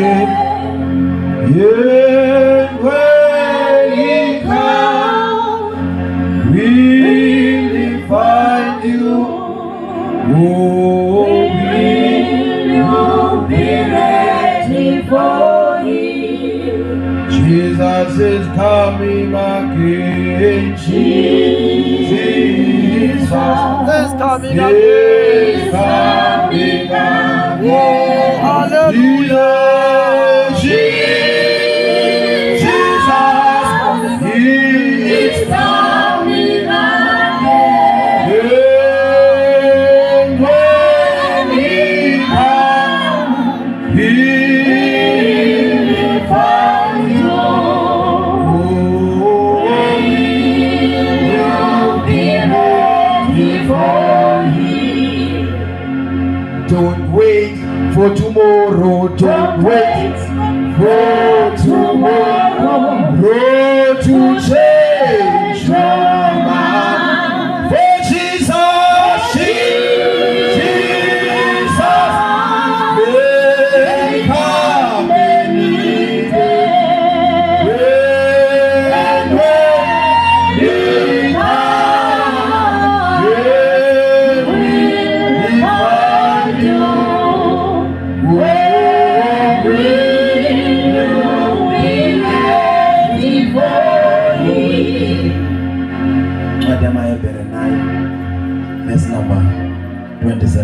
again. Yeah, when he comes, will he find you? Oh, will you be ready for him? Jesus is coming again. Jesus is coming again. He's coming again. Hallelujah. Jesus is coming again. When he comes, he will find you. Will be ready for him. Don't wait for tomorrow. Don't wait for tomorrow to change your mind. For Jesus, Jesus may come any day. When he comes, will he find you? Where will you be ready for him? Jeremiah 9, verse number 27.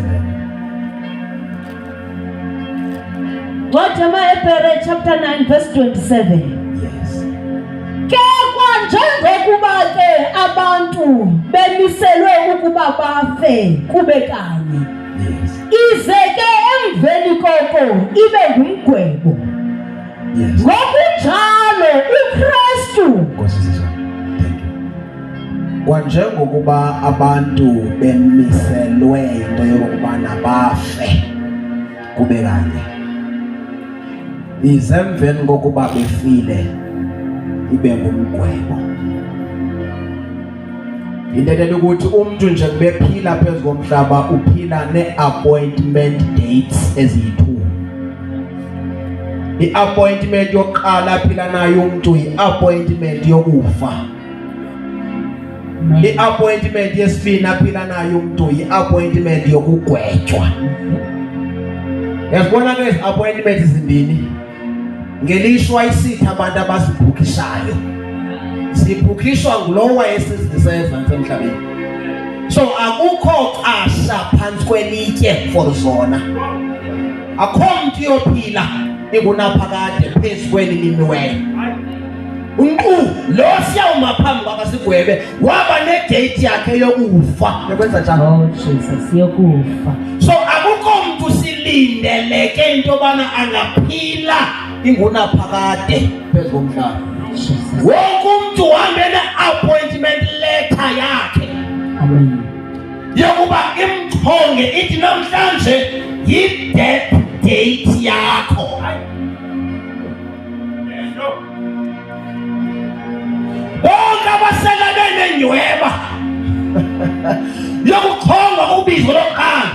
Jeremiah chapter 9 verse 27. Yes. Ke kwanjengokuba ke abantu bemiselwe ukuba bafe kube kanye. Yes. Ize ke emveni koko ibe ngumgwebo. Yes. Ngokunjalo uKristu. Thank you. Kwanjengokuba abantu bemiselwe into yokubana bafe kube kanye. Ize emveni kokuba befile ibe ngumgwebo. Into ukuthi umuntu nje kubephila phezu komhlaba uphila ne-appointment dates eziyi-2. I-appointment yokuqala aphila nayo umuntu i-appointment yokufa. I-appointment yesibini aphila nayo umuntu i-appointment yokugwetshwa. Yasibona ke ezi-appointment ezimbini ngelishwa isithi abantu abasibhukishayo. Sibhukishwa ngulowo wayesizisa emhlabeni. So akukho qasha phansi kwelitye for zona. Akho umuntu yophila ingunaphakade phezu kwelilimiweyo. Umuntu lo siyawuma phambi kwakasigwebe waba ne-date yakhe yokufa. Yakwenza njani? Oh Jesus, yokufa. So akukho umuntu silindeleke into yobana angaphila ingunaphakade phezu komhlaba. Wonke umuntu uhambe ne-appointment letter yakhe. Amen. Yokuba imchonge ithi namhlanje yi-death date yakho. Bonke abasela benenyweba yokuchonga ubizo lokuqala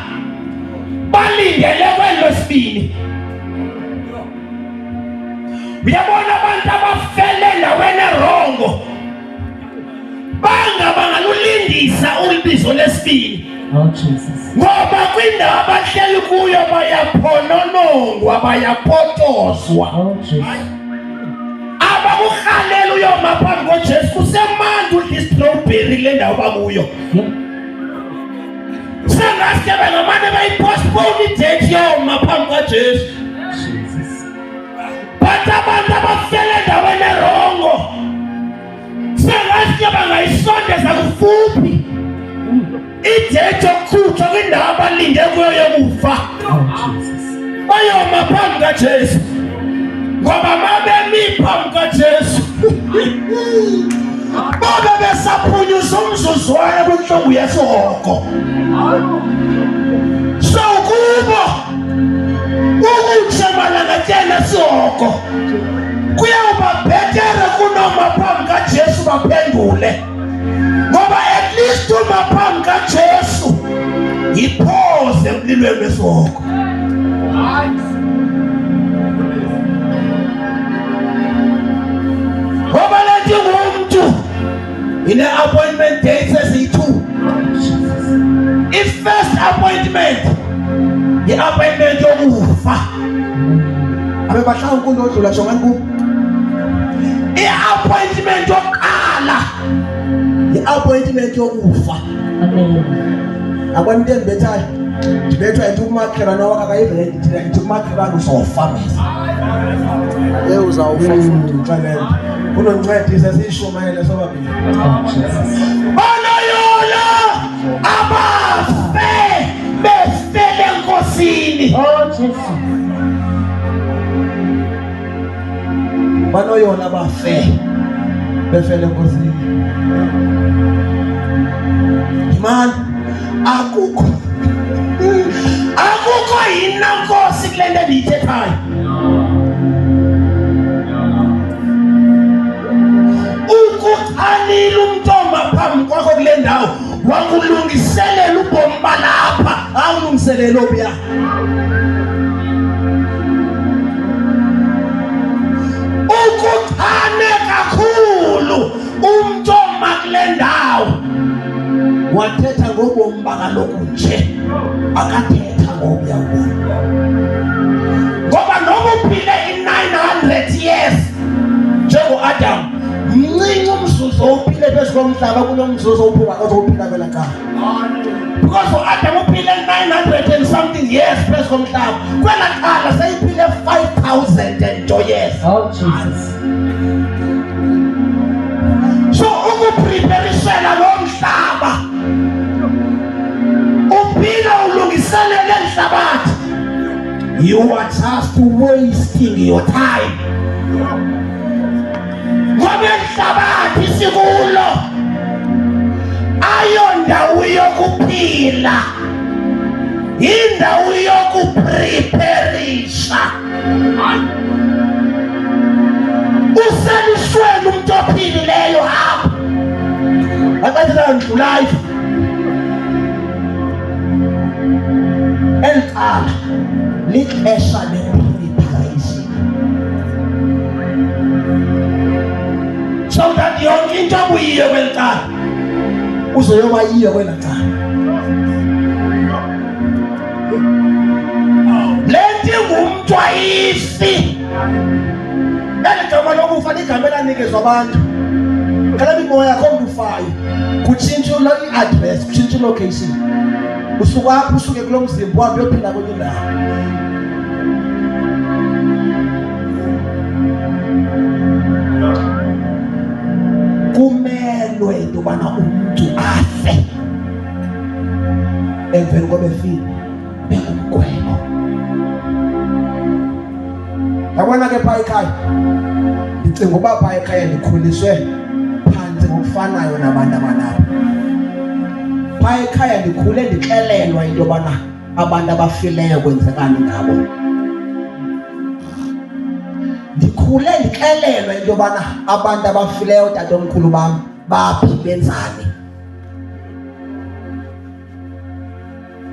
balindele kwelesibini. Uyabona abantu abafele ndaweni erongo bangalulindisa ubizo lesibini. Oh Jesus. Ngoba kwindawo abahleli kuyo bayaphononongwa bayapotozwa. Oh Jesus. Abakuhalela uyoma phambi koJesu kusemandla uDistrawberry le ndawo bakuyo. Sengaske bangamane bayipostpone idate yoma phambi kaJesu. But abantu abafele ndaweni erongo sengaske bangayisondeza kufuphi idate yokukhutshwa kwindawo abalinde kuyo yokufa. Bayoma phambi kaJesu ngoba mabemi phambi kaJesu babe besaphunyusa umzuzwana kwintlungu yesihoko. So kubo ukutshemalakatyela sihoko kuyawuba bhetere kunoma phambi kaJesu baphendule. Ngoba at least uma phambi kaJesu yiphoze emlilweni wesihoko. ine-appointment dates eziyi-2. I-first appointment yi-appointment yokufa. Abe bahlala unkulu odlula shongani kubo. I-appointment yokuqala yi-appointment yokufa. Abantu endibethayo ndibethwa yithi umakhelwane wakho akayivele ndithi umakhelwane uzofa meza. Uzawufa futhi ngixelele. Unoncedisa siyishumayele sobabili. Baloyola abafe befele enkosini. Jesu. Baloyola abafe befele enkosini. Man, akukho yina nkosi kule nto endiyithethayo. Ukukhalila umntomba phambi kwakho kule ndawo wakulungiselela ubomi balapha, awulungiselele obuya. Ukuchane kakhulu umntomba kule ndawo wathetha ngobomi bakaloku nje, akathetha ngobuya ubomi. Ngoba noma uphile i-900 years njengo-Adam, mncinci umzuzu owuphile phezu komhlaba kulo mzuzu ozowuphila kwela cala. Because u-Adam uphile 900 and something years phezu komhlaba, kwela cala seyiphile 5,000 and nto years. Jesus. So ukupreparisela lo mhlaba uphila ulungiselele enhlabathi, you are just wasting your time. Ngoba enhlabathi sikulo ayondawo yokuphila, indawo yokupreparisha. Uselishweni umuntu ophilileyo apha akadla ndlulayo elicala lixesha le-preparation, so that yonke into obuyiyo kwelicala uzoyoba yiyo kwela cala. Le nto ingumntu ayifi. Eli gama lokufa ligama elanikezwa abantu. Kaloku imoya yakho ufayo kutshintsha i-address, kutshintsha i-location. Usuka apho usuke kulo mzimba wapho uyophila kwenye indawo. Kumelwe into yobana umntu afe emveni koba efile bengumgwebo. Yabona ke phaa ekhaya ndicinga uba phaa ekhaya ndikhuliswe phantsi ngokufanayo nabantu abalapha. Phaa ekhaya ndikhule ndixelelwa into yobana abantu abafileyo kwenzekani ngabo. Ndikhule ndixelelwa into yobana abantu abafileyo tatomkhulu bam baphi benzani.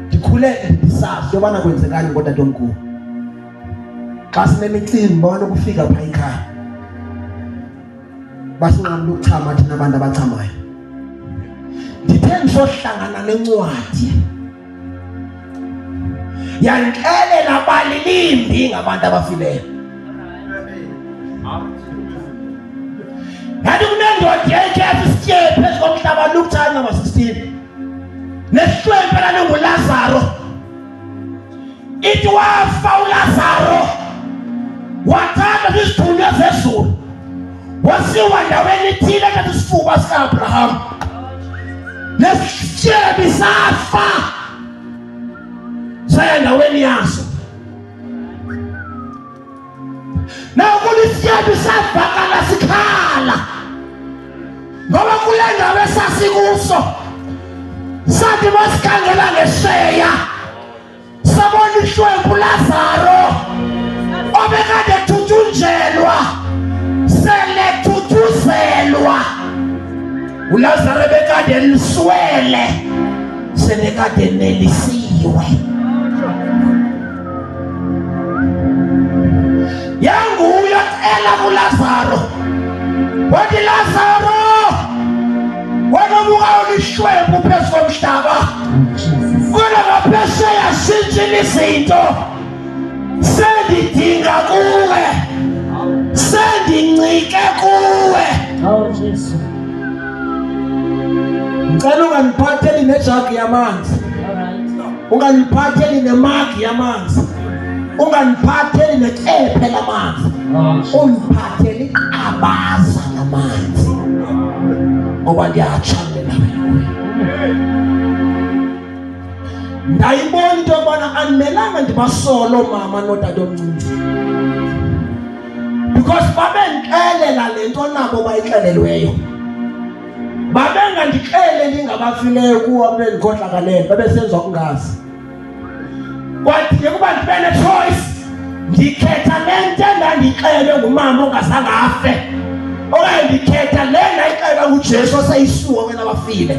Ndikhule ndisazi into yobana kwenzekani ngotatomkhulu. Xa sinemicimbi banokufika phaa ekhaya basinqamla ukuchama thina abantu abachamayo. Ndithe ndisohlangana nencwadi yandixelela balilimbi ngabantu abafileyo. Yathi kunendoda eyayikhetha isityebi phezu komhlaba, Luke 9:16, nesihlwempe lalinguLazaro. Ithi wafa uLazaro, wathatha izithunywa zezulu wasiwa ndaweni ithile kathi isifuba sika-Abraham, nesityebi safa saya ndaweni yaso. Nakulo isityebi savakala sikhala ngoba kule ndawo esasikuso sathi masikhangela ngesheya sabona ihlwempu Lazaro obekade thuthunjelwa sele thuthuzelwa. uLazaro bekade liswele selekade nelisiwe. yanguyo cela kuLazaro wathi, Lazaro wena buka ulishwembu phezu komhlaba kodwa ngaphesheya shintshile izinto sendidinga kuwe sendincike kuwe Jesu. ngicela unganiphatheli nejagi yamanzi unganiphatheli nemagi yamanzi unganiphatheli nekephe lamanzi ungiphatheli iqabaza lamanzi ngoba ndiyatshalela wena ndayibona into yobana animelanga ndibasolo mama notata omncinci because babendixelela le nto nabo bayixelelweyo babengandixeleli ngabafileyo kuwo bendikhohlakalele babesenza ukungazi kwathi ke kuba ndibe ne-choice ndikhetha le nto endandixelelwe ngumama ongazange afe okanye ndikhetha le ndayixelelwa ngujesu oseyisuka wena bafile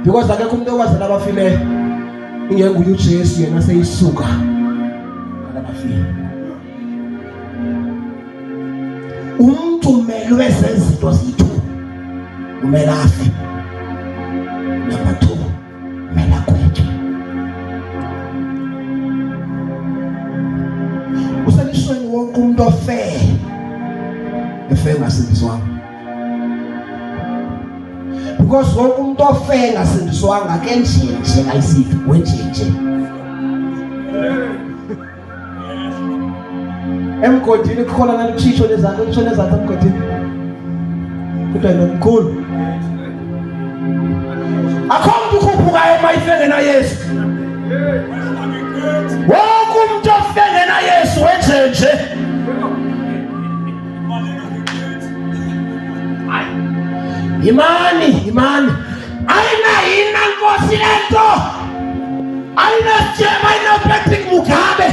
because akekho umuntu okwazela abafileyo ingenguye ujesu yena seyisuka abafile umuntu umelwe zezinto zethu umele afe number 2 umele agwetshwe uselishweni wonke umuntu ofe ngasindiswanga because wonke umuntu ofe ngasindiswanga ke nje ayisithi wenje emgodini kukhona naluthisho lezanto lutshona ezantsi emgodini kodwa nomkhulu akho umuntu ukhuphukayo mayifenge na Yesu wonke umuntu ofenge na Yesu wenje imani ayina nkosi lento ayina jema ayina Patrick Mugabe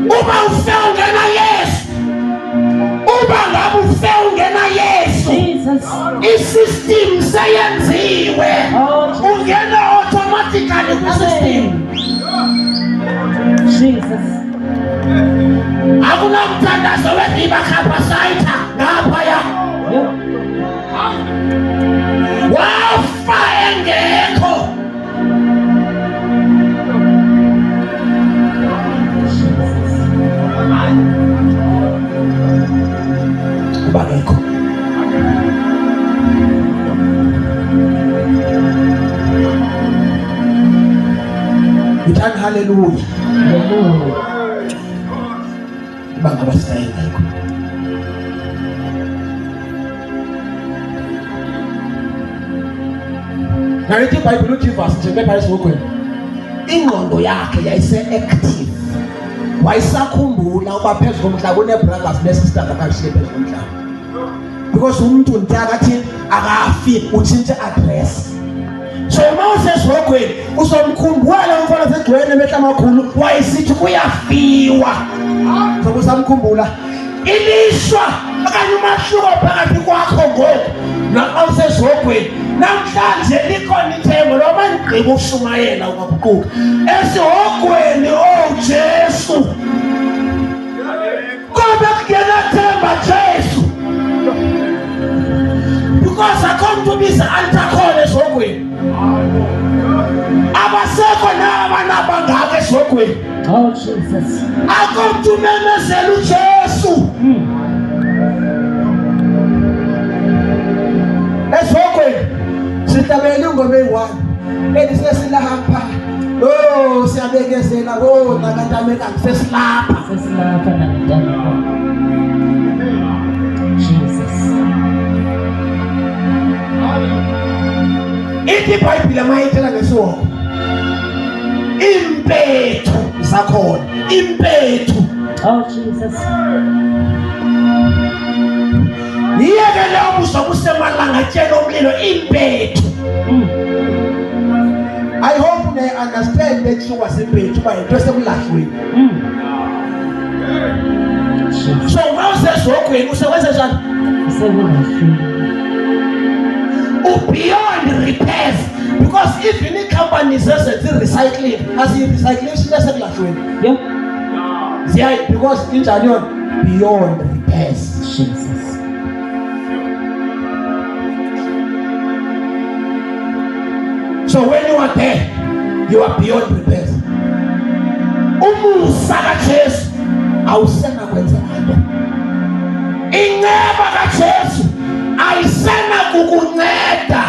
uba ufe ungena Yesu uba ngabe ufe ungena Yesu isystem seyenziwe ungena automatically kusystem Jesus. akuna mthandazo wediba capacita ngapha ya wafa engekho bangekho uthanda haleluya bangabasayela yikho narithi iBhayibheli uthi verse nje ngebhayibheli ngokwena ingqondo yakhe yayise-active wayisakhumbula uba phezu komhlaba une-brothers ne-sisters akashiye phezu komhlaba because umuntu ntakathi akafi utshintshe address so uma usesihogweni uzomkhumbula umfana segcwele emehla amakhulu wayesithi kuyafiwa sobe usamkhumbula ilishwa okanye umahluko phakathi kwakho ngoku naxa usesihogweni namhlanje likhona ithemba noma nigqiba ukushumayela ungaguquka esihogweni Jesu kodwa kungena themba Jesu because akho umuntu ubiza alitakhona esihogweni abasekho naba ngake esihogweni Jesus. akho umuntu umemezela uJesu esihogweni sihlabele ingoma eyi-1 elisesilapha siyabekezela nakantameka sesilapha nakantameka Jesus. ithi iBhayibheli mayithela ngesihoko impethu isakhona impethu Jesus. yiyeke leyo buso kusemalangatshela omlilo impethu I hope they understand that she was impethu uba yinto esekulahlweni so uma usesihogweni usekwenze njani beyond repairs because even i-companies ezenza i-recycling aziyi-recycling esekulahlweni ziyayi because injani yona beyond repairs. Jesus. So when you are there, you are beyond repairs. Umusa kaJesu awusena kwenzela nto. Inceba kaJesu ayisena kukunceda.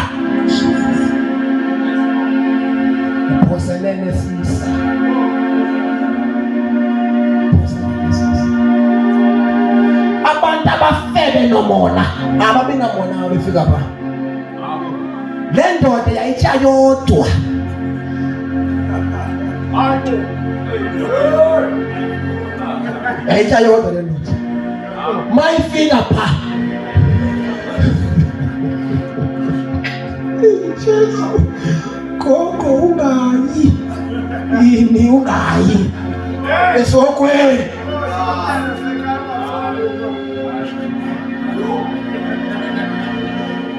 Uphoselele sisa. Abantu abafebe nomona ababi namona befika pha. Le ndoda yayitya yodwa. Yayitya yodwa le ndoda. Mayifika pha. Jesu, gogo ungayi. Yini ungayi? Esokweni.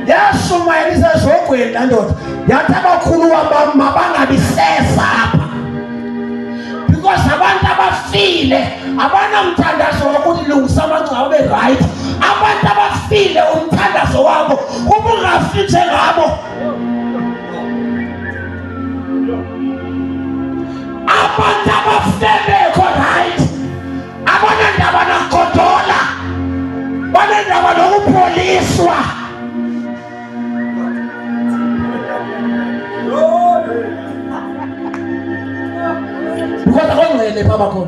Yashumayelisa esokweni la ndoda. Yathi abakhulu wabama bangabisesa apha. Because abantu abafile abanamthandazo wokuthi lungisa amangcwaba abe right. Abantu abafile umthandazo wabo ubungafi njengabo. Abantu abafebekho right. Abanandaba nakodola. Banandaba nokupholiswa. Because I don't know Papa.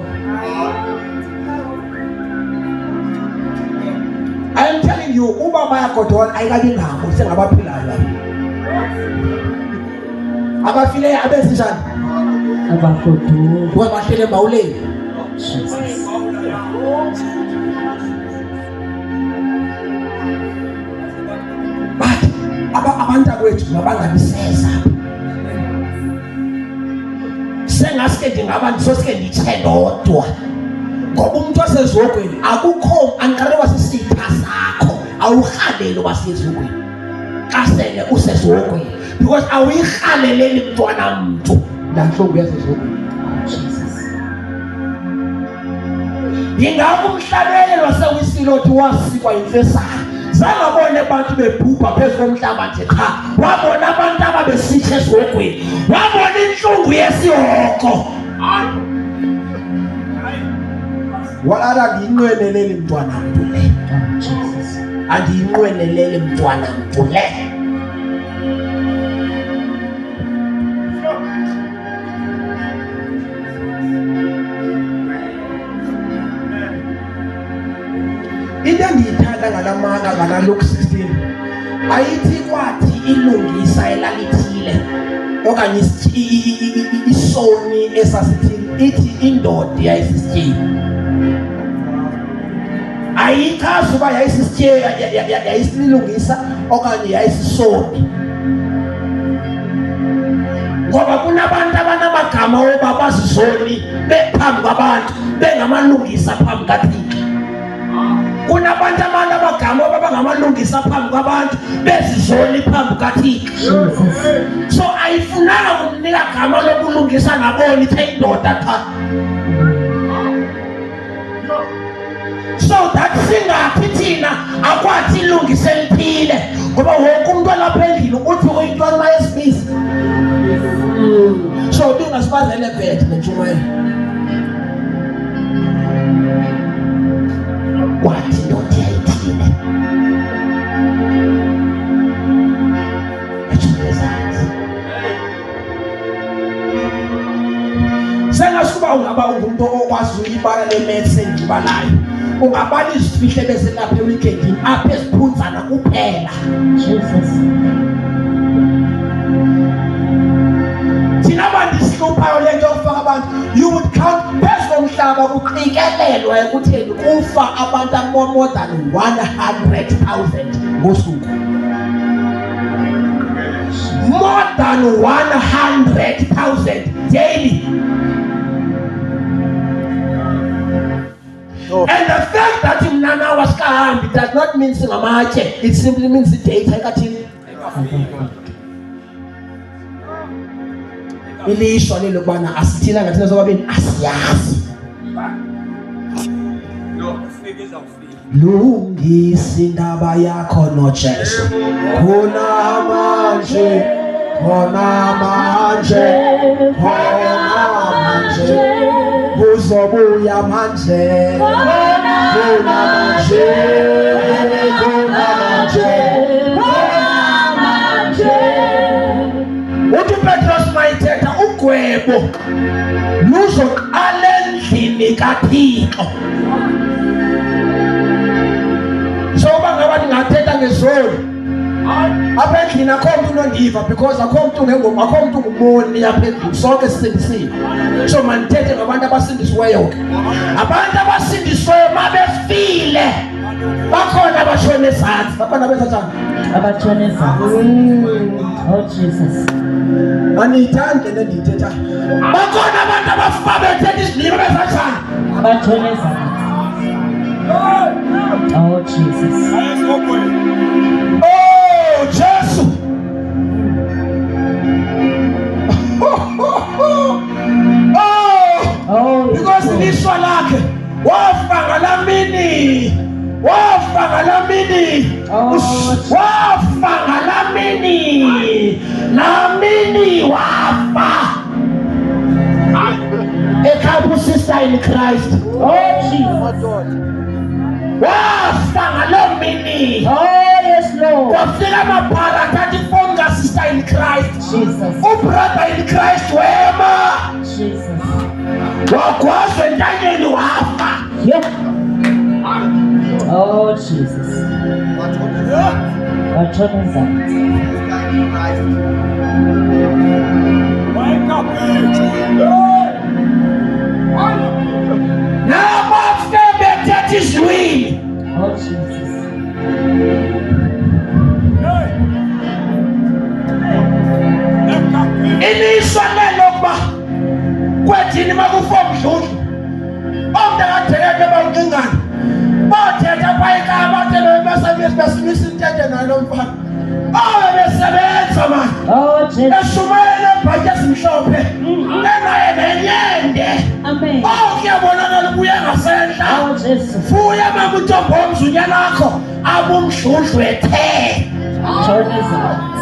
I am telling you, Uba Maya Koton, I got in now, saying about Pillar. About Philly, I bet about Kotu, what about Philly Maule? But about Amanda Witch, Mabanga says. Sengaske ndingaba ndisoske ndithelodwa ngoba umuntu wasezogweni akukho ankarewa sisitha sakho awuhalele wasezogweni kasele usezogweni because awuyihaleleli mntwana mntu lanhlungu yasezogweni. Yingakho umhlabelelo waseWisilothi wasikwa imfesana zangabona abantu bebhubha phezu komhlaba nje cha wabona abantu ababesithe esogweni wabona inhlungu yesihoko wala ngiyinqwenelele mntwana mntu le andiyinqwenelele mntwana mntu le. Into endiyithanda ngalamana ngala Luke 16 ayithi kwathi ilungisa elalithile okanye isoni esasithile ithi indoda yayisisityebi. Ayichazi uba yayisisityebi yayisilungisa okanye yayisisoni. Ngoba kunabantu abanamagama woba bazizoni bephambi kwabantu bengamalungisa phambi kaThixo. Kunabantu abagama abangamalungisa phambi kwabantu bezizoni phambi kaThixo. So ayifunanga kumnika gama lokulungisa nabona ithe indoda cha. So that singathi thina akwathi ilungise liphile ngoba wonke umuntu olapha endlini uthi uyintwana mayesibisi. So dingasibazele bethe nentshumayelo. Kwathi ndoda yayithile. Sengasikuba ungaba umuntu okwazi ukubala le-maths endibalayo ungabala izifihle bese lapha eweekendini apha esiphunzana kuphela. Jesus. Thina abantu sihluphayo le nto yokufaka abantu you would count phezu komhlaba kuqikelelwa ekutheni kufa abantu more than 100,000 ngosuku. More than 100,000 daily. And the fact that Mnana was calm, it does not mean singamache. It simply means the data kathini. Ilishwa lelo bana asithina ngathina sobabini asiyazi. lungisa indaba yakho noJesu khona manje uzobuya manje khona manje uthi Petros mayithetha ugwebo luzoqala endlini kaThixo. So bangaba ningathetha ngezolo apha endlini akho umuntu unondiva because akho umuntu ngengoma, akho umuntu ngumoni apha endlini, sonke sisindisiwe. So manithethe ngabantu abasindisiweyo ke. Abantu abasindisiweyo mabefile bakhona abashone ezantsi, bakhona bezanjani abashone ezantsi. Oh Jesus, aniyithandi le ndiyithetha. Bakhona abantu abafa bethetha isilimo bezanjani abashone ezantsi. Oh Jesus, oh Jesu. Oh, because lishwa lakhe wafa ngalamini, wafa ngalamini, wafa ngalamini, namini wafa. Ekhapu sister in Christ. oh Jesus, wafa ngalamini. oh yes Lord, Wafika amabhala thatha ifoni ka-sister in Christ. Jesus, Ubrother in Christ wema Jesus, wagwazwa entanyeni wafa. yeah. Oh Jesus, bashone ezantsi. Nabafike bethetha izilwimi. Oh Jesus, Ilishwa lelokuba kwethini makufo mdludlu omntu akadeleke bawuncingane bothetha phayika batelo besimisa intente nayo lo mfana besebenza mani oh Jesus, eshumayele ebhatyi esimhlophe enaye nenyende amen. kuyabonakala ubuye ngasentla Oh Jesus, fuya mama uNtombo womzunyana wakho abumdludlu ethe bashone ezantsi.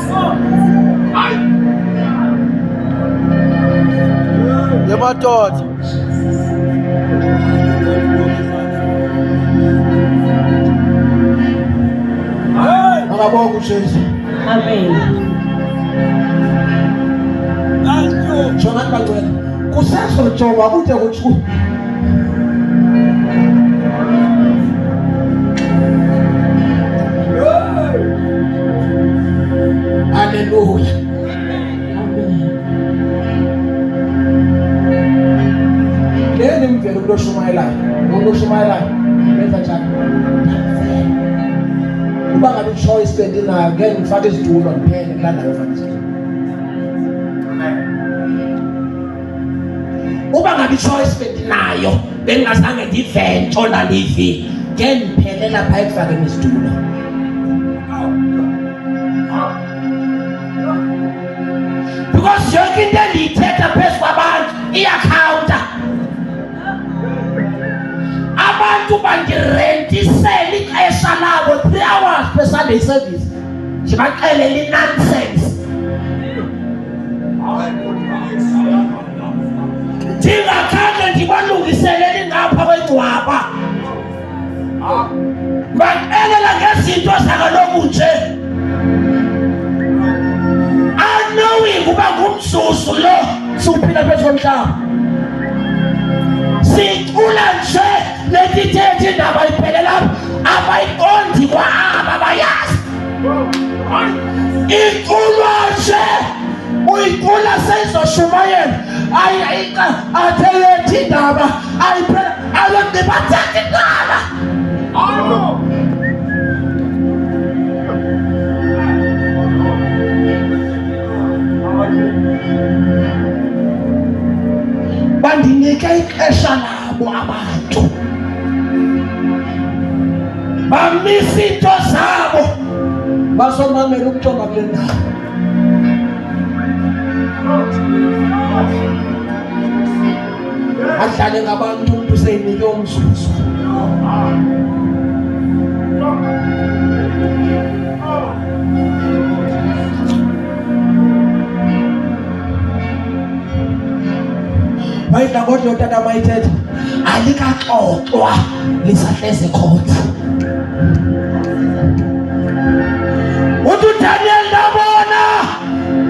Yemadoda. akabonga uJesu. Amen. Jonga bangcwele kusesojoba kude kuthi haleluya. Leni imvelo umuntu oshumayelayo, umuntu oshumayelayo benza njani? Uba ngabe i-choice bendinayo ngeke ngifake izitulo ngiphele kulandayo ufake izitulo. Uba ngabe i-choice bendinayo bengingazange ndive ntshona ndivi ngeke ngiphele lapha ekufakeni izitulo. Because yonke into endiyithetha phezu kwabantu iyakhawunta. Abantu bandirentisela ixesha labo 3 hours per Sunday service ndibaxelela i-nonsense. Ndingakhange ndibalungiseleli ngapha kwengcwaba baxelela ngezinto zakaloku nje knowing uba ngumzuzu lo siwuphila phezu komhlaba. Sicula nje letithethe indaba iphelele lapha abayiqondi kwaaba bayazi. Iculwa nje uyicula seyizoshumayela atheyethi indaba ayiphela alondibathatha indaba. Bandinike ixesha labo abantu bamisa into zabo basomamela ukujonga kule ndawo. Adlale ngabantu umuntu seyinike umzuzu bayidla kodwa tata mayithetha alikaxoxwa lisahleze khona uthi Daniel ndabona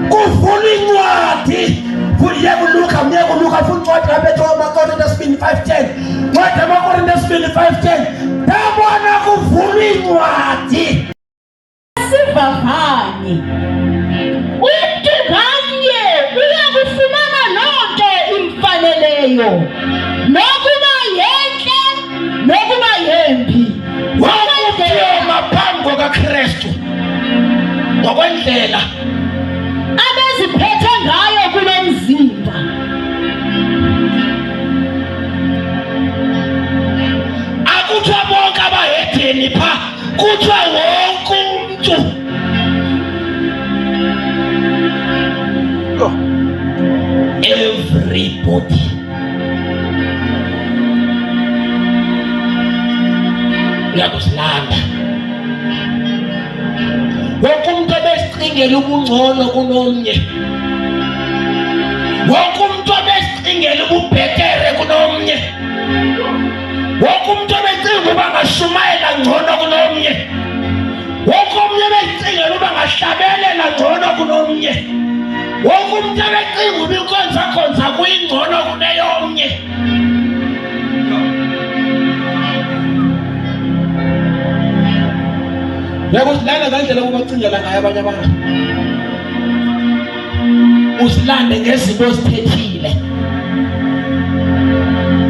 kuvula incwadi Luka futhi incwadi kaPetro amaKorinto 5:10 ncwadi amaKorinto 5:10 ndabona kuvula incwadi sivavanye umuntu ngamnye uyakufumana lonke imfaneleyo nokuba yenhle nokuba yembi wakufika phambi kukaKristu ngokwendlela abeziphethe ngayo kulo mzimba akuthiwa bonke abahedeni pha kuthiwa wonke umuntu everybody uyakusilanda wonke umuntu obesicingela ubungcono kunomnye wonke umuntu obesicingela ububhetere kunomnye wonke umuntu obecinga ukuba angashumayela ngcono kunomnye wonke umuntu obecingela ukuba angahlabelela ngcono kunomnye wonke umuntu obecinga ukuba inkonzakhonza kuyingcono kuneyomnye uyakusilanda ngandlela ukubacingela ngayo abanye abantu usilande ngezinto ozithethile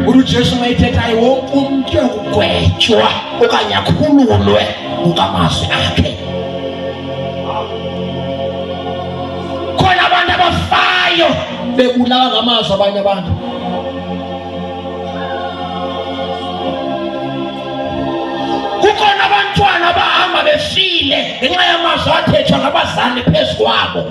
uJesu mayithethayo wonke umuntu uyakugwetshwa okanye akhululwe ngokamazwi akhe khona abantu abafayo bebulawa ngamazwi abanye abantu kukhona abantwana abahamba befile ngenxa yamazwi athethwa ngabazali phezu kwabo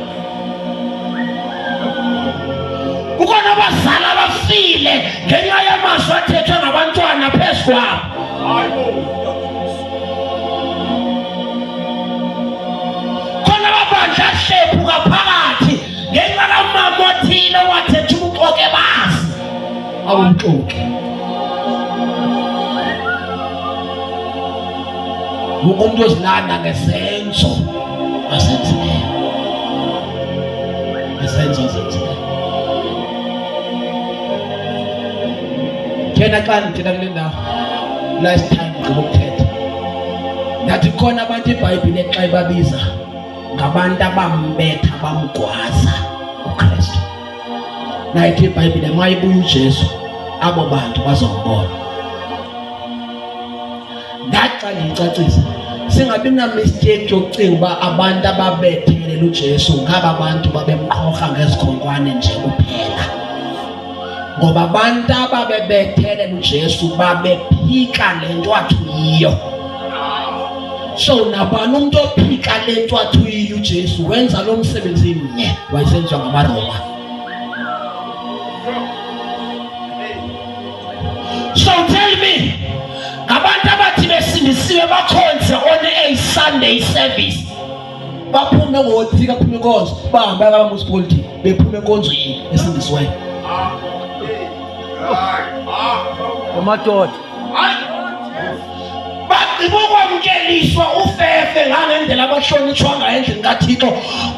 kukhona abazali abafile ngenxa yamazwi athethwa ngabantwana phezu kwabo khona ababandla hlephuka phakathi ngenxa kamama othile wathetha umxoke basi awumxoke umuntu ozilanda ngesenzo asenzileyo ngesenzo asenzileyo thena xa ndithetha kule ndawo last time ngokuthetha ndathi khona abantu iBhayibhile xa ibabiza ngabantu abambetha bamgwaza uKristu nayithi iBhayibhile mayibuya uJesu abo bantu bazombona ndaxa ngicacisa singabi na mistake yokucinga uba abantu ababethelela uJesu ngaba bantu babemqhoka ngezikhonkwane nje kuphela ngoba abantu ababebethelela uJesu babephika lento athi yiyo so nabani umuntu ophika lento athi yiyo uJesu wenza lo msebenzi mnye wayesenziwa ngamaRoma so tell me abantu abathi besindisiwe bakhonze on a Sunday service baphume ngothika phume inkonzo bahamba kaMusipoliti bephume enkonzweni esindisiweyo amadoda bagqiba ukwamkeliswa ufefe ngangendlela abahlonitshwa ngayo endlini kaThixo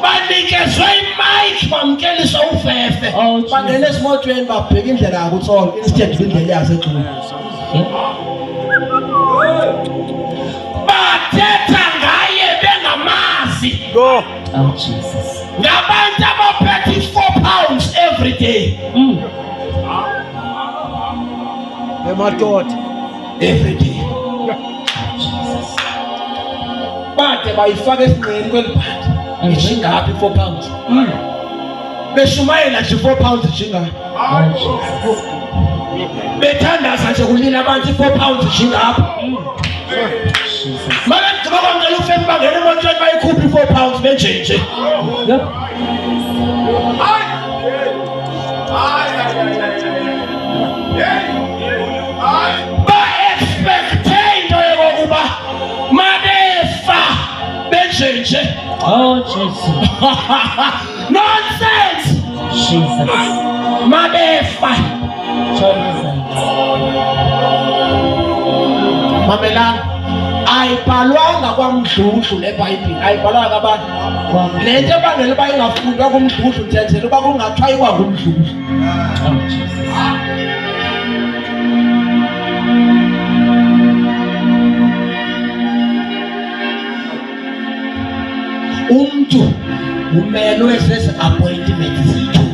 banikezwe imike bamkeliswa ufefe bangena esimotweni babheka indlela yakuTsolo instead indlela yaseGcuwa bathetha ngaye bengamazi go Jesus ngabantu abaphethe 4 pounds every day amadoda every day bathe bayifaka esinqeni kwelibhandi ijingaphi 4 pounds beshumayela nje 4 pounds ijingaphi bethandaza nje kulina abantu 4 pounds ijingaphi mara ngicela kwangela ufemi bangena emotweni bayikhuphi 4 pounds benjenje ba expect Oh, Jesus. Nonsense. Jesus. Mabefa. Jesus. Mamelana. Ayibhalwanga kwaMdudlu leBhayibheli. Ayibhalwanga kabantu. Le nto ebangela uba ingafundwa kuMdudlu ndenzela uba kungathwayiwa kuMdudlu. Oh, Jesus. Umuntu umelwe zezi appointment zethu.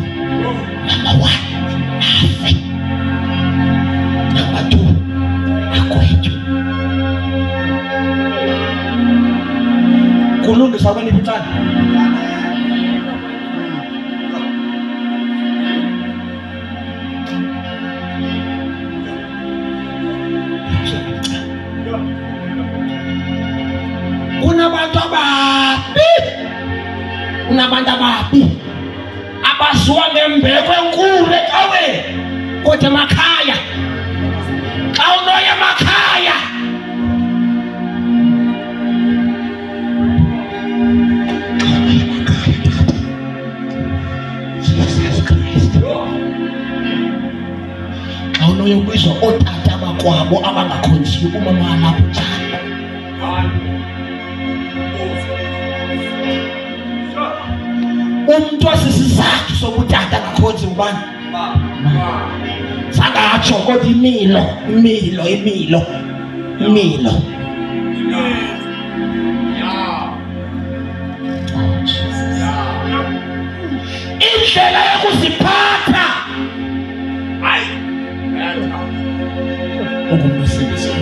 Number 1, afe. Number 2, akwethu. Kulungiswa kwenipitana. Kunabantu ababi abasuka ngembeko enkulu ecaweni kodwa emakhaya xa unoya emakhaya Jesus Christ xa unoya ubizwa otata bakwabo abangakhonziyo umama walapho njani. Umuntu wasisizathu sokutata ngakhonzi ubani sangatsho kodwa imilo. Indlela yokuziphatha ukumsebenzi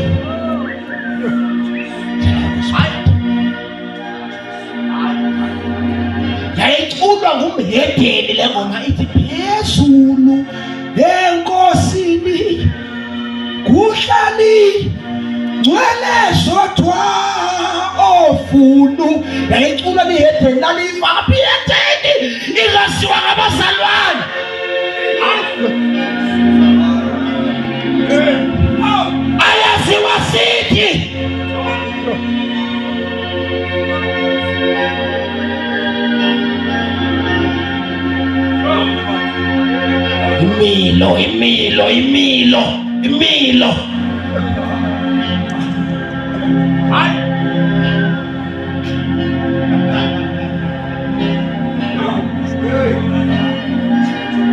yayiculwa ngumhedeni le ngoma ithi phezulu enkosini kuhlali ngcwele zodwa ofunu. Yayiculwa lihedeni lalifaka phi ihedeni ingasiwa ngabazalwane. Ayaziwa sithi imilo.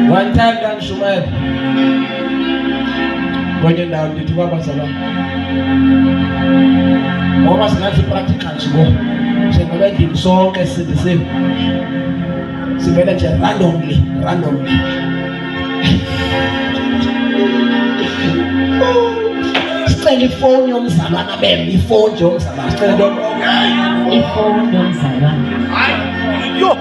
One time ngangishumayela kwenye ndawo ndithi kwabazalwane ngoba singathi practicals ngo njengoba endlini sonke sindisiwe sivele nje randomly. Sicela ifoni yomzalwane abembe ifoni nje yomzalwane. Sicela Ifoni yomzalwane. Yo.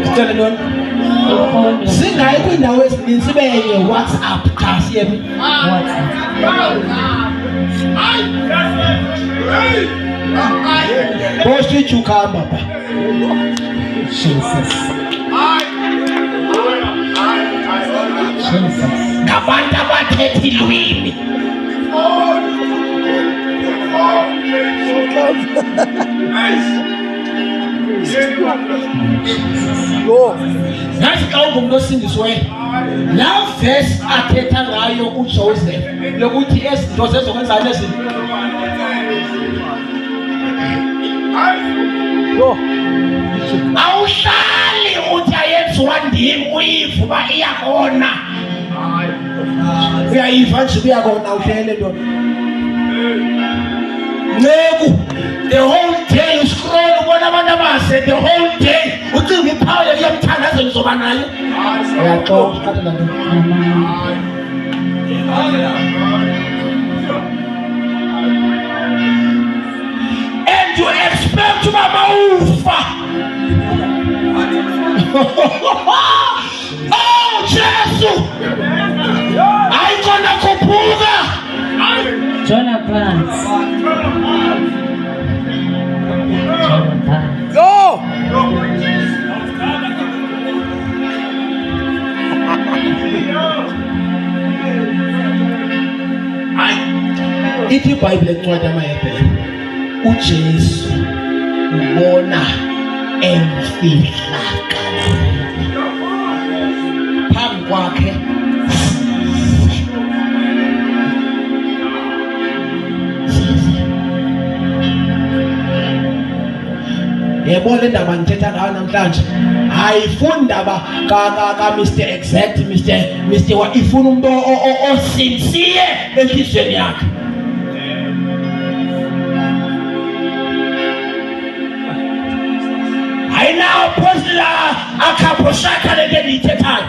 sicela ntoni singayi kwiindawo ezininzi sibe yenye WhatsApp xa siyephi post icucumber ba Jesus. ngabantu abathetha ilwimi. Nathi xa ungumntu osindisiweyo laa vesi athetha ngayo uJoseph lokuthi ezi zinto zezokwenzani ezi awuhlali uthi ayenziwa ndim uyiva uba iyakona uyayiva nje uyakona uhlele nto nceku the whole day uscroll ubona abantu abase the whole day ucinga iphawule kuyamthandazo ndizoba nayo uyaxoxa uqathela nto and you expect uba mawufa oh Jesu ayikona khuphuka Jonathan. Go! ithi iBhayibhile encwadi yamaHebhere uJesu ubona emfihla phambi kwakhe yebo le ndaba ngithetha ngayo namhlanje ayifuni indaba ka Mr Exact Mr wa ifuna umuntu osinsiye enhlizweni yakhe. Ayinawo phosila akhapho shaka le nto ndiyithethayo.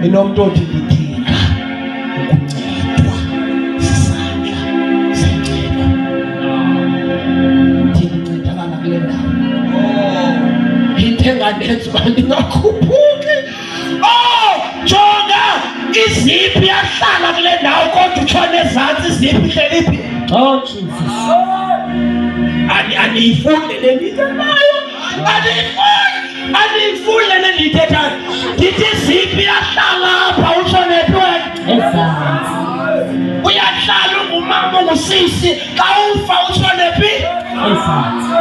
Inomuntu othi ndidinga ukuncedwa sisandla senceba. Thina ncedakala kule ndawo. Into engandenza uba ndingakhuphuki. Jonga iziphi yahlala kule ndawo kodwa utshone ezantsi iziphi ihleliphi. Oh Jesus. Aniyifuni le ndiyithethayo. Aniyifuni le ndiyithethayo. Ndithi iziphi yahlala apha utshone phi wena. Ezantsi. Uyahlala ungumama ungusisi xa ufa utshone phi. Ezantsi.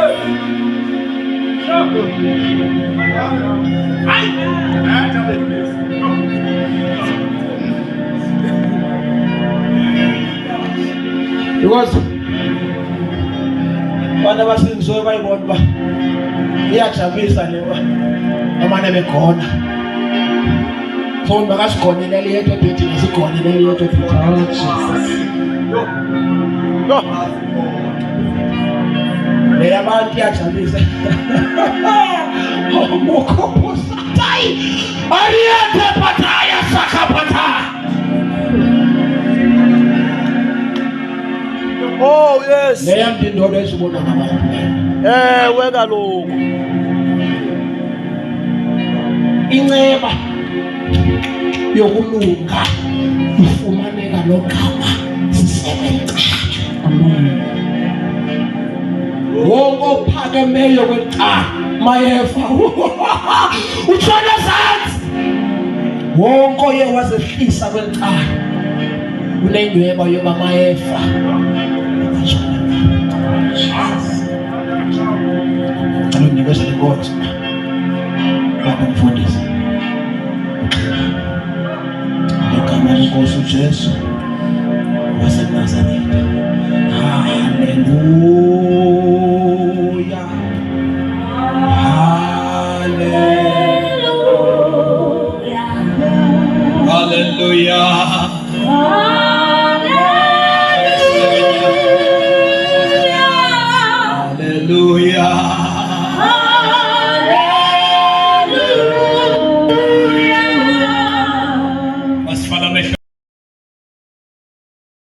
Because abantu abasingisoyo bayibona uba iyajabulisa lewa amane bekhona. So makasigonelele yedwa ebhedini sigonelele yedwa ebhedini. Oh Jesus. Le abantu iyajabulisa. Mokopusatayi ariyete pataya sakapata. Oh yes. Le yam ndindodo esibona ngabantu. Ewe kaloku. Inceba yokulunga ifumaneka logama sisebenza. Amen. Wonke ophakemeyo kwecala mayefa utshona ezantsi. Wonke oye wazehlisa kwecala unenyweba yoba mayefa. Cela universo de God's para mfundisi ngegama lenkosi uJesu waseNazaretha. Haleluya, haleluya, haleluya.